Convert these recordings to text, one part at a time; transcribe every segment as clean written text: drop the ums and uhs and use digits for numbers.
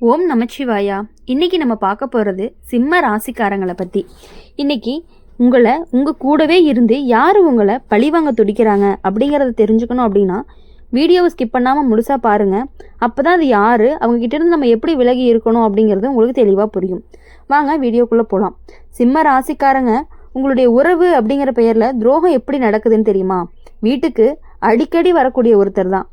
ஓம் நமச்சிவாயா. இன்னைக்கு நம்ம பார்க்க போகிறது சிம்ம ராசிக்காரங்களை பற்றி. இன்னைக்கு உங்கள் கூடவே இருந்து யார் உங்களை பழிவாங்க துடிக்கிறாங்க அப்படிங்கிறத தெரிஞ்சுக்கணும் அப்படின்னா வீடியோவை ஸ்கிப் பண்ணாமல் முழுசாக பாருங்கள். அப்போ தான் அது யார், அவங்ககிட்டேருந்து நம்ம எப்படி விலகி இருக்கணும் அப்படிங்கிறது உங்களுக்கு தெளிவாக புரியும். வாங்க வீடியோக்குள்ளே போகலாம். சிம்ம ராசிக்காரங்க, உங்களுடைய உறவு அப்படிங்கிற பெயரில் துரோகம் எப்படி நடக்குதுன்னு தெரியுமா? வீட்டுக்கு அடிக்கடி வரக்கூடிய ஒருத்தர் தான்.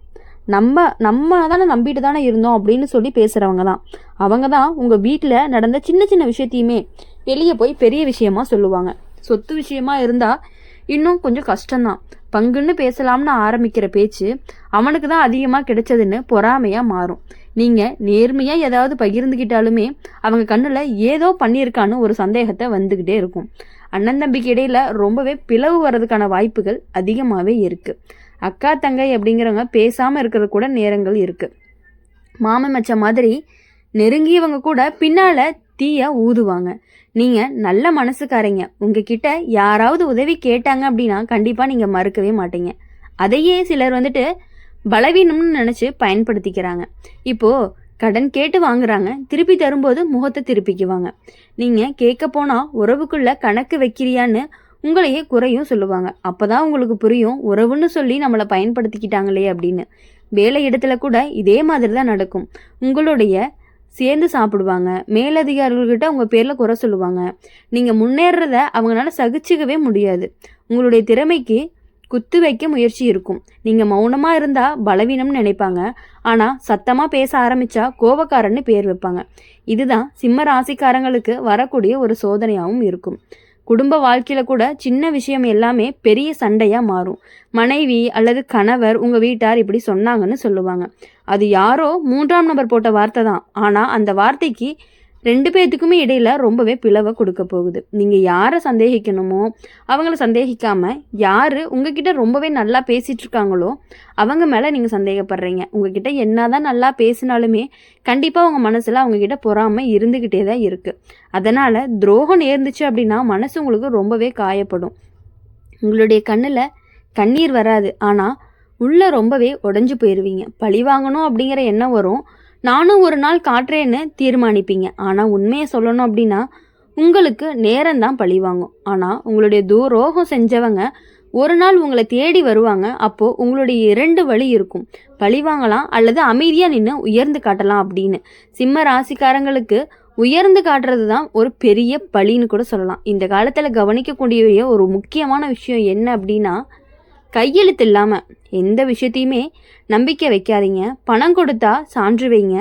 நம்ம தானே நம்பிட்டு தானே இருந்தோம் அப்படின்னு சொல்லி பேசுகிறவங்க தான். அவங்க தான் உங்கள் வீட்டில் நடந்த சின்ன சின்ன விஷயத்தையுமே வெளியே போய் பெரிய விஷயமா சொல்லுவாங்க. சொத்து விஷயமா இருந்தால் இன்னும் கொஞ்சம் கஷ்டம்தான். பங்குன்னு பேசலாம்னு ஆரம்பிக்கிற பேச்சு அவனுக்கு தான் அதிகமாக கிடைச்சதுன்னு பொறாமையாக மாறும். நீங்கள் நேர்மையாக ஏதாவது பகிர்ந்துக்கிட்டாலுமே அவங்க கண்ணில் ஏதோ பண்ணியிருக்கான்னு ஒரு சந்தேகத்தை வந்துக்கிட்டே இருக்கும். அண்ணன் தம்பிக்கு இடையில ரொம்பவே பிளவு வர்றதுக்கான வாய்ப்புகள் அதிகமாகவே இருக்குது. அக்கா தங்கை அப்படிங்கிறவங்க பேசாமல் இருக்கிறது கூட நேரங்கள் இருக்குது. மாமன் மச்ச மாதிரி நெருங்கியவங்க கூட பின்னால் தீய ஊதுவாங்க. நீங்கள் நல்ல மனசுக்காரங்க. உங்ககிட்ட யாராவது உதவி கேட்டாங்க அப்படின்னா கண்டிப்பாக நீங்கள் மறுக்கவே மாட்டீங்க. அதையே சிலர் பலவீனம்னு நினச்சி பயன்படுத்திக்கிறாங்க. இப்போது கடன் கேட்டு வாங்குறாங்க, திருப்பி தரும்போது முகத்தை திருப்பிக்குவாங்க. நீங்கள் கேட்க போனால் உறவுக்குள்ளே கணக்கு வைக்கிறியான்னு உங்களையே குறையும் சொல்லுவாங்க. அப்போதான் உங்களுக்கு புரியும், உறவுன்னு சொல்லி நம்மளை பயன்படுத்திக்கிட்டாங்களே அப்படின்னு. வேலை இடத்துல கூட இதே மாதிரி தான் நடக்கும். உங்களுடைய சேர்ந்து சாப்பிடுவாங்க, மேலதிகாரிகள்கிட்ட உங்கள் பேரில் குறை சொல்லுவாங்க. நீங்கள் முன்னேறத அவங்களால சகிச்சுக்கவே முடியாது. உங்களுடைய திறமைக்கு குத்து வைக்க முயற்சி இருக்கும். நீங்கள் மௌனமாக இருந்தால் பலவீனம்னு நினைப்பாங்க. ஆனால் சத்தமாக பேச ஆரம்பித்தா கோபக்காரன்னு பேர் வைப்பாங்க. இதுதான் சிம்ம ராசிக்காரங்களுக்கு வரக்கூடிய ஒரு சோதனையாகவும் இருக்கும். குடும்ப வாழ்க்கையில் கூட சின்ன விஷயம் எல்லாமே பெரிய சண்டையாக மாறும். மனைவி அல்லது கணவர் உங்கள் வீட்டார் இப்படி சொன்னாங்கன்னு சொல்லுவாங்க. அது யாரோ 3ஆம் நபர் போட்ட வார்த்தை தான். ஆனால் அந்த வார்த்தைக்கு 2 பேர்த்துக்குமே இடையில ரொம்பவே பிளவை கொடுக்க போகுது. நீங்கள் யாரை சந்தேகிக்கணுமோ அவங்கள சந்தேகிக்காம யார் உங்ககிட்ட ரொம்பவே நல்லா பேசிகிட்டு இருக்காங்களோ அவங்க மேலே நீங்கள் சந்தேகப்படுறீங்க. உங்ககிட்ட என்னதான் நல்லா பேசினாலுமே கண்டிப்பாக உங்கள் மனசில் அவங்கக்கிட்ட பொறாமல் இருந்துக்கிட்டே தான் இருக்குது. அதனால் துரோகம் நேர்ந்துச்சு அப்படின்னா மனசு உங்களுக்கு ரொம்பவே காயப்படும். உங்களுடைய கண்ணில் கண்ணீர் வராது, ஆனால் உள்ளே ரொம்பவே உடஞ்சி போயிடுவீங்க. பழி வாங்கணும் அப்படிங்கிற எண்ணம் வரும். நானும் ஒரு நாள் காட்டுறேன்னு தீர்மானிப்பீங்க. ஆனால் உண்மையை சொல்லணும் அப்படின்னா உங்களுக்கு நேரம்தான் பழி வாங்கும். ஆனால் உங்களுடைய துரோகம் செஞ்சவங்க ஒரு நாள் உங்களை தேடி வருவாங்க. அப்போது உங்களுடைய 2 வழி இருக்கும். பழி வாங்கலாம் அல்லது அமைதியாக நின்று உயர்ந்து காட்டலாம் அப்படின்னு. சிம்ம ராசிக்காரங்களுக்கு உயர்ந்து காட்டுறது தான் ஒரு பெரிய பழின்னு கூட சொல்லலாம். இந்த காலத்தில் கவனிக்கக்கூடிய ஒரு முக்கியமான விஷயம் என்ன அப்படின்னா, கையெழுத்து இல்லாமல் எந்த விஷயத்தையுமே நம்பிக்கை வைக்காதீங்க. பணம் கொடுத்தா சான்று வைங்க,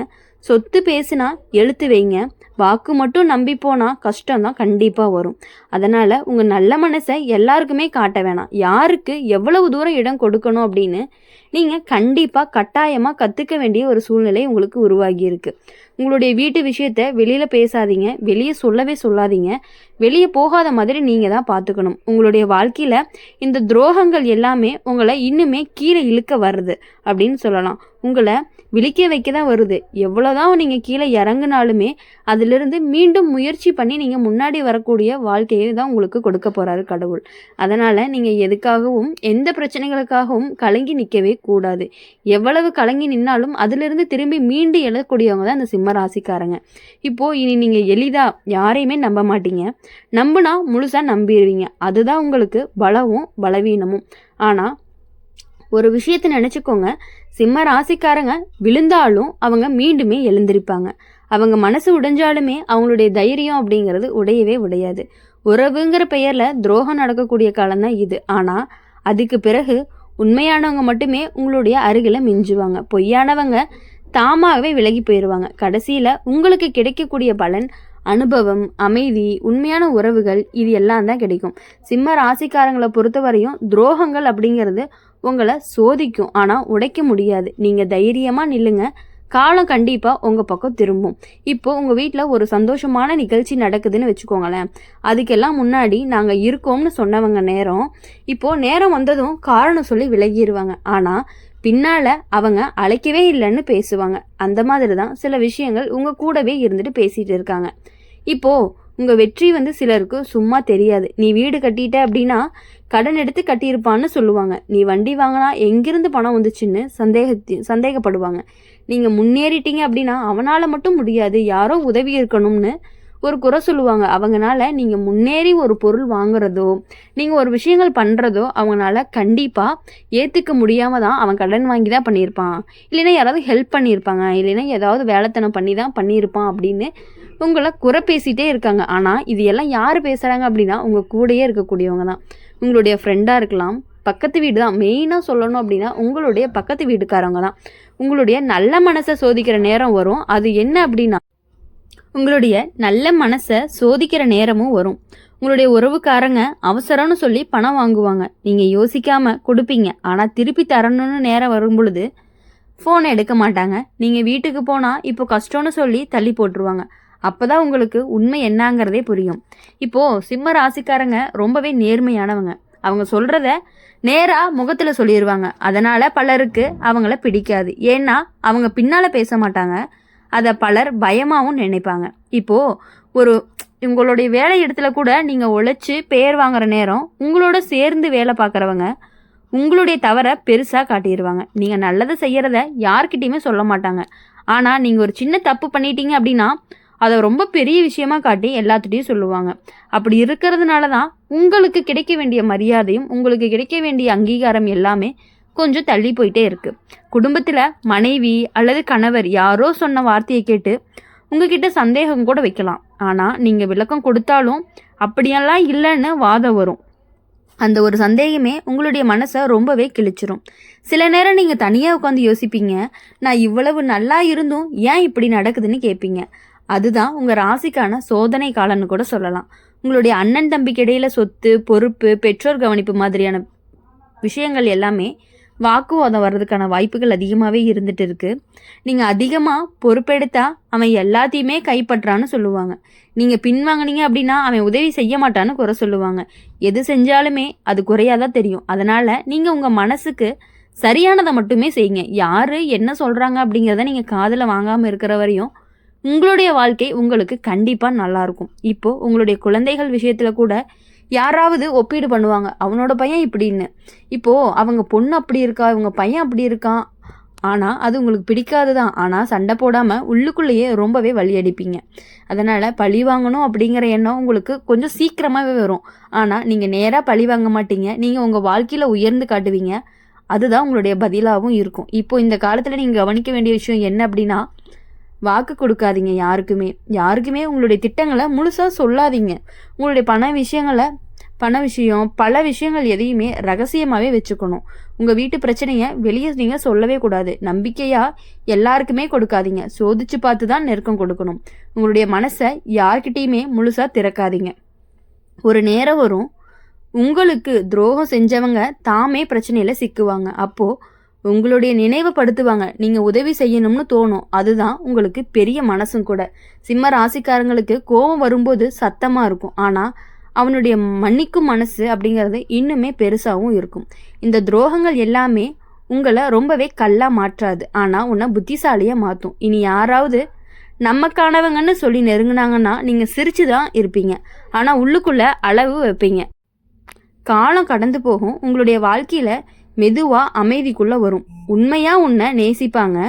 சொத்து பேசுனா எழுத்து வைங்க. வாக்கு மட்டும் நம்பி போனால் கஷ்டம்தான் கண்டிப்பாக வரும். அதனால் உங்கள் நல்ல மனசை எல்லாருக்குமே காட்ட வேணாம். யாருக்கு எவ்வளவு தூரம் இடம் கொடுக்கணும் அப்படின்னு நீங்கள் கண்டிப்பாக கட்டாயமாக கற்றுக்க வேண்டிய ஒரு சூழ்நிலை உங்களுக்கு உருவாகி இருக்கு. உங்களுடைய வீட்டு விஷயத்த வெளியில் பேசாதீங்க, வெளியே சொல்லவே சொல்லாதீங்க. வெளியே போகாத மாதிரி நீங்கள் தான் பார்த்துக்கணும். உங்களுடைய வாழ்க்கையில் இந்த துரோகங்கள் எல்லாமே உங்களை இன்னுமே கீழே இழுக்க வருது அப்படின்னு சொல்லலாம். உங்களை விழிக்க வைக்க தான் வருது. எவ்வளோதான் நீங்கள் கீழே இறங்குனாலுமே அதிலிருந்து மீண்டும் முயற்சி பண்ணி நீங்கள் முன்னாடி வரக்கூடிய வாழ்க்கையை தான் உங்களுக்கு கொடுக்க போகிறாரு கடவுள். அதனால் நீங்கள் எதுக்காகவும் எந்த பிரச்சனைகளுக்காகவும் கலங்கி நிற்கவே கூடாது. எவ்வளவு கலங்கி நின்னாலும் அதிலிருந்து திரும்பி மீண்டு எழக்கூடியவங்க தான் இந்த சிம்ம ராசிக்காரங்க. இப்போது இனி நீங்கள் எளிதாக யாரையுமே நம்ப மாட்டீங்க. நம்புனா முழுசாக நம்பிடுவீங்க. அதுதான் உங்களுக்கு பலமும் பலவீனமும். ஆனால் ஒரு விஷயத்தை நினச்சிக்கோங்க, சிம்ம ராசிக்காரங்க விழுந்தாலும் அவங்க மீண்டுமே எழுந்திருப்பாங்க. அவங்க மனசு உடைஞ்சாலுமே அவங்களுடைய தைரியம் அப்படிங்கிறது உடையவே உடையாது. உறவுங்கிற பெயரில் துரோகம் நடக்கக்கூடிய காலம்தான் இது. ஆனால் அதுக்கு பிறகு உண்மையானவங்க மட்டுமே உங்களுடைய அருகில் மிஞ்சுவாங்க. பொய்யானவங்க தாமாகவே விலகி போயிடுவாங்க. கடைசியில் உங்களுக்கு கிடைக்கக்கூடிய பலன் அனுபவம், அமைதி, உண்மையான உறவுகள், இது எல்லாம் தான் கிடைக்கும். சிம்ம ராசிக்காரங்களை பொறுத்தவரையும் துரோகங்கள் அப்படிங்கிறது உங்களை சோதிக்கும், ஆனால் உடைக்க முடியாது. நீங்கள் தைரியமாக நில்லுங்க, காலம் கண்டிப்பாக உங்கள் பக்கம் திரும்பும். இப்போது உங்கள் வீட்டில் ஒரு சந்தோஷமான நிகழ்ச்சி நடக்குதுன்னு வச்சுக்கோங்களேன். அதுக்கெல்லாம் முன்னாடி நாங்கள் இருக்கோம்னு சொன்னவங்க இப்போது நேரம் வந்ததும் காரணம் சொல்லி விலகிடுவாங்க. ஆனால் பின்னால் அவங்க அழைக்கவே இல்லைன்னு பேசுவாங்க. அந்த மாதிரி தான் சில விஷயங்கள் உங்கள் கூடவே இருந்துட்டு பேசிகிட்டு இருக்காங்க. இப்போது உங்கள் வெற்றி சிலருக்கு சும்மா தெரியாது. நீ வீடு கட்டிட்ட அப்படின்னா கடன் எடுத்து கட்டியிருப்பான்னு சொல்லுவாங்க. நீ வண்டி வாங்கினா எங்கிருந்து பணம் வந்துச்சுன்னு சந்தேகப்படுவாங்க. நீங்கள் முன்னேறிட்டீங்க அப்படின்னா அவனால் மட்டும் முடியாது, யாரோ உதவி இருக்கணும்னு ஒரு குறை சொல்லுவாங்க. அவங்கனால நீங்கள் முன்னேறி ஒரு பொருள் வாங்குறதோ நீங்கள் ஒரு விஷயங்கள் பண்ணுறதோ அவங்களால கண்டிப்பாக ஏற்றுக்க முடியாமல் தான் அவன் கடன் வாங்கி தான் பண்ணியிருப்பான், இல்லைன்னா யாராவது ஹெல்ப் பண்ணியிருப்பாங்க, இல்லைன்னா ஏதாவது வேலைத்தனம் பண்ணி தான் பண்ணியிருப்பான் அப்படின்னு உங்களை குறை பேசிகிட்டே இருக்காங்க. ஆனால் இது எல்லாம் யார் பேசுகிறாங்க அப்படின்னா உங்கள் கூடயே இருக்கக்கூடியவங்க தான். உங்களுடைய ஃப்ரெண்டாக இருக்கலாம், பக்கத்து வீடு தான். மெயினாக சொல்லணும் அப்படின்னா உங்களுடைய பக்கத்து வீட்டுக்காரவங்க தான். உங்களுடைய நல்ல மனசை சோதிக்கிற நேரம் வரும். அது என்ன அப்படின்னா உங்களுடைய நல்ல மனசை சோதிக்கிற நேரமும் வரும். உங்களுடைய உறவுக்காரங்க அவசரம்னு சொல்லி பணம் வாங்குவாங்க, நீங்கள் யோசிக்காமல் கொடுப்பீங்க. ஆனால் திருப்பி தரணும்னு நேரம் வரும் பொழுது ஃபோனை எடுக்க மாட்டாங்க. நீங்கள் வீட்டுக்கு போனால் இப்போ கஷ்டம்னு சொல்லி தள்ளி போட்டுருவாங்க. அப்போ தான் உங்களுக்கு உண்மை என்னங்கிறதே புரியும். இப்போது சிம்ம ராசிக்காரங்க ரொம்பவே நேர்மையானவங்க. அவங்க சொல்கிறத நேராக முகத்தில் சொல்லிடுவாங்க. அதனால் பலருக்கு அவங்கள பிடிக்காது. ஏன்னா அவங்க பின்னால் பேச மாட்டாங்க. அதை பலர் பயமாகவும் நினைப்பாங்க. இப்போது உங்களுடைய வேலை இடத்துல கூட நீங்கள் உழைச்சி பேர் வாங்குற நேரம் உங்களோட சேர்ந்து வேலை பார்க்குறவங்க உங்களுடைய தவறை பெருசாக காட்டிடுவாங்க. நீங்கள் நல்லதை செய்கிறத யார்கிட்டையுமே சொல்ல மாட்டாங்க. ஆனால் நீங்கள் ஒரு சின்ன தப்பு பண்ணிட்டீங்க அப்படின்னா அதை ரொம்ப பெரிய விஷயமா காட்டி எல்லாத்துட்டையும் சொல்லுவாங்க. அப்படி இருக்கிறதுனால தான் உங்களுக்கு கிடைக்க வேண்டிய மரியாதையும் உங்களுக்கு கிடைக்க வேண்டிய அங்கீகாரம் எல்லாமே கொஞ்சம் தள்ளி போயிட்டே இருக்குது. குடும்பத்தில் மனைவி அல்லது கணவர் யாரோ சொன்ன வார்த்தையை கேட்டு உங்ககிட்ட சந்தேகம் கூட வைக்கலாம். ஆனால் நீங்கள் விளக்கம் கொடுத்தாலும் அப்படியெல்லாம் இல்லைன்னு வாதம் வரும். அந்த ஒரு சந்தேகமே உங்களுடைய மனசை ரொம்பவே கிழிச்சிரும். சில நேரம் நீங்கள் தனியாக உட்காந்து யோசிப்பீங்க, நான் இவ்வளவு நல்லா இருந்தும் ஏன் இப்படி நடக்குதுன்னு கேட்பீங்க. அதுதான் உங்கள் ராசிக்கான சோதனை காலன்னு கூட சொல்லலாம். உங்களுடைய அண்ணன் தம்பிக்கு இடையில சொத்து, பொறுப்பு, பெற்றோர் கவனிப்பு மாதிரியான விஷயங்கள் எல்லாமே வாக்குவாதம் வர்றதுக்கான வாய்ப்புகள் அதிகமாகவே இருந்துட்டு இருக்கு. நீங்கள் அதிகமாக பொறுப்பெடுத்தா அவன் எல்லாத்தையுமே கைப்பற்றான்னு சொல்லுவாங்க. நீங்கள் பின்வாங்கினீங்க அப்படின்னா அவன் உதவி செய்ய மாட்டான்னு குறை சொல்லுவாங்க. எது செஞ்சாலுமே அது குறையாதான் தெரியும். அதனால் நீங்கள் உங்கள் மனசுக்கு சரியானதை மட்டுமே செய்யுங்க. யார் என்ன சொல்கிறாங்க அப்படிங்கிறத நீங்கள் காதில் வாங்காமல் இருக்கிற வரையும் உங்களுடைய வாழ்க்கை உங்களுக்கு கண்டிப்பாக நல்லாயிருக்கும். இப்போது உங்களுடைய குழந்தைகள் விஷயத்தில் கூட யாராவது ஒப்பீடு பண்ணுவாங்க, அவனோட பையன் இப்படின்னு. இப்போது அவங்க பொண்ணு அப்படி இருக்கா, இவங்க பையன் அப்படி இருக்கான். ஆனால் அது உங்களுக்கு பிடிக்காது தான். ஆனால் சண்டை போடாமல் உள்ளுக்குள்ளேயே ரொம்பவே வலி அடிப்பீங்க. அதனால் பழி வாங்கணும் அப்படிங்கிற எண்ணம் உங்களுக்கு கொஞ்சம் சீக்கிரமாகவே வரும். ஆனால் நீங்கள் நேராக பழி வாங்க மாட்டீங்க. நீங்கள் உங்கள் வாழ்க்கையில் உயர்ந்து காட்டுவீங்க. அதுதான் உங்களுடைய பதிலாகவும் இருக்கும். இப்போது இந்த காலத்தில் நீங்கள் கவனிக்க வேண்டிய விஷயம் என்ன அப்படின்னா, வாக்கு கொடுக்காதீங்க யாருக்குமே உங்களுடைய திட்டங்களை முழுசாக சொல்லாதீங்க. உங்களுடைய பண விஷயம் பல விஷயங்கள் எதையுமே ரகசியமாகவே வச்சுக்கணும். உங்கள் வீட்டு பிரச்சனையை வெளியே நீங்கள் சொல்லவே கூடாது. நம்பிக்கையாக எல்லாருக்குமே கொடுக்காதீங்க. சோதிச்சு பார்த்து தான் நெருக்கம் கொடுக்கணும். உங்களுடைய மனசை யார்கிட்டையுமே முழுசாக திறக்காதீங்க. ஒரு நேரம் வரும் உங்களுக்கு துரோகம் செஞ்சவங்க தாமே பிரச்சனையில் சிக்குவாங்க. அப்போது உங்களுடைய நினைவுபடுத்துவாங்க, நீங்கள் உதவி செய்யணும்னு தோணும். அதுதான் உங்களுக்கு பெரிய மனசும் கூட. சிம்ம ராசிக்காரங்களுக்கு கோபம் வரும்போது சத்தமாக இருக்கும். ஆனால் அவனுடைய மன்னிக்கும் மனசு அப்படிங்கிறது இன்னுமே பெருசாகவும் இருக்கும். இந்த துரோகங்கள் எல்லாமே உங்களை ரொம்பவே கல்லாக மாற்றாது, ஆனால் உன்னை புத்திசாலியாக மாற்றும். இனி யாராவது நமக்கானவங்கன்னு சொல்லி நெருங்கினாங்கன்னா நீங்கள் சிரிச்சு தான் இருப்பீங்க. ஆனால் உள்ளுக்குள்ளே அளவு வைப்பீங்க. காலம் கடந்து போகும். உங்களுடைய வாழ்க்கையில் மெதுவாக அமைதிக்குள்ளே வரும். உண்மையாக உன்னை நேசிப்பாங்க.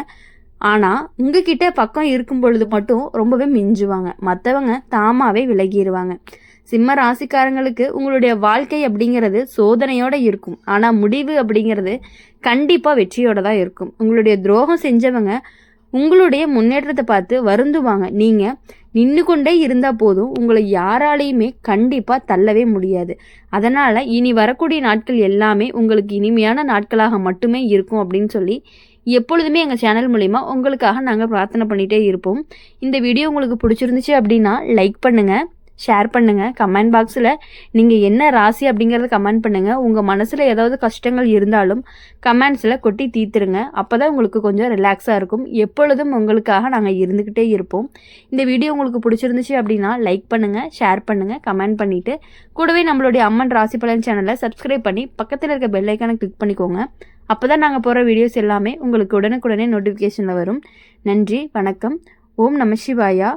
ஆனால் உங்ககிட்ட பக்கம் இருக்கும் பொழுது மட்டும் ரொம்பவே மிஞ்சுவாங்க. மற்றவங்க தாமாகவே விலகிடுவாங்க. சிம்ம ராசிக்காரங்களுக்கு உங்களுடைய வாழ்க்கை அப்படிங்கிறது சோதனையோடு இருக்கும். ஆனால் முடிவு அப்படிங்கிறது கண்டிப்பாக வெற்றியோடு தான் இருக்கும். உங்களுடைய துரோகம் செஞ்சவங்க உங்களுடைய முன்னேற்றத்தை பார்த்து வருந்துவாங்க. நீங்கள் நின்று கொண்டே இருந்தால் போதும், உங்களை யாராலையுமே கண்டிப்பாக தள்ளவே முடியாது. அதனால் இனி வரக்கூடிய நாட்கள் எல்லாமே உங்களுக்கு இனிமையான நாட்களாக மட்டுமே இருக்கும் அப்படின்னு சொல்லி எப்பொழுதுமே எங்கள் சேனல் மூலிமா உங்களுக்காக நாங்கள் பிரார்த்தனை பண்ணிகிட்டே இருப்போம். இந்த வீடியோ உங்களுக்கு பிடிச்சிருந்துச்சு அப்படின்னா லைக் பண்ணுங்கள், ஷேர் பண்ணுங்கள். கமெண்ட் பாக்ஸில் நீங்கள் என்ன ராசி அப்படிங்கிறத கமெண்ட் பண்ணுங்கள். உங்கள் மனசில் ஏதாவது கஷ்டங்கள் இருந்தாலும் கமெண்ட்ஸில் கொட்டி தீர்த்துருங்க. அப்போ தான் உங்களுக்கு கொஞ்சம் ரிலாக்ஸாக இருக்கும். எப்பொழுதும் உங்களுக்காக நாங்கள் இருந்துக்கிட்டே இருப்போம். இந்த வீடியோ உங்களுக்கு பிடிச்சிருந்துச்சு அப்படின்னா லைக் பண்ணுங்கள், ஷேர் பண்ணுங்கள், கமெண்ட் பண்ணிவிட்டு கூடவே நம்மளுடைய அம்மன் ராசி பலன் சேனலை சப்ஸ்கிரைப் பண்ணி பக்கத்தில் இருக்க பெல் ஐக்கானை கிளிக் பண்ணிக்கோங்க. அப்போ தான் நாங்கள் போகிற வீடியோஸ் எல்லாமே உங்களுக்கு உடனுக்குடனே நோட்டிஃபிகேஷனில் வரும். நன்றி, வணக்கம். ஓம் நம சிவாயா.